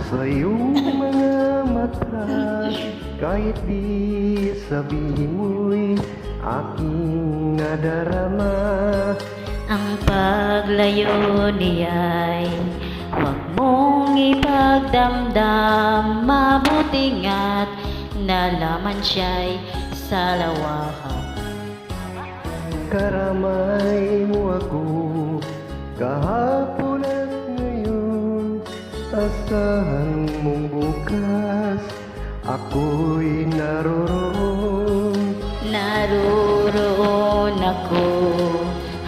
Sa iyong mga mata, kahit di sabihin mo'y aking nadarama. Ang paglayo niya'y huwag mong ipagdamdam. Mabuti nga't nalaman siya'y salawahan. Karamay mo ako kahapon at ngayon. Asahan mong bukas ako'y naroroon. Naroroon ako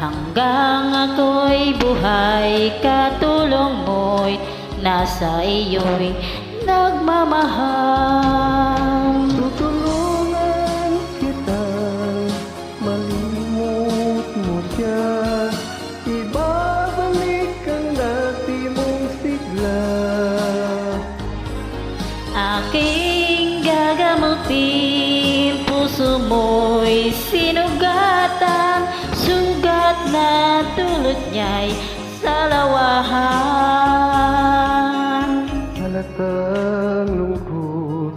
hanggang ako'y buhay. Katulong mo'y nasa iyo'y nagmamahal. Tutulungan kitang malimot mo siya. Ibabalik ang dati mong sigla. Aking gagamutin, puso mo'y sinugatan. Sugat na dulot niya'y salawahan. Halatang lungkot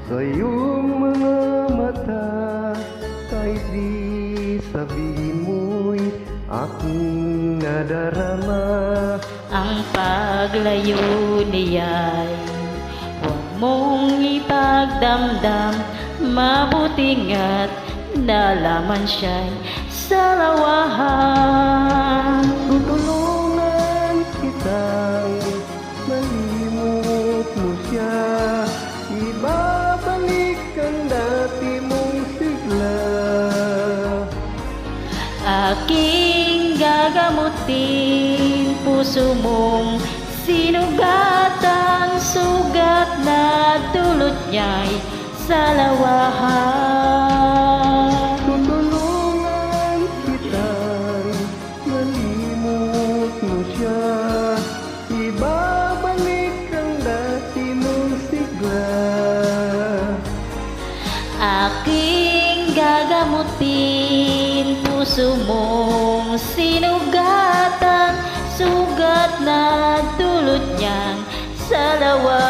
sa iyong mga mata, kahit di sabihin mo'y aking nadarama. Ang paglayo niya'y huwag mong ipagdamdam. Mabuti nga't nalaman siya'y salawahan. Tutulungan kitang malimot mo siya. Ibabalik ang dati mong sigla. Aking gagamutin, puso mong sinugatan. Sugat na dulot niya'y salawahan. Tutulungan kitang malimot mo siya. Ibabalik ang dati mong sigla. Aking gagamutin, puso mong sinugatan. Sugat na dulot niyang salawahan.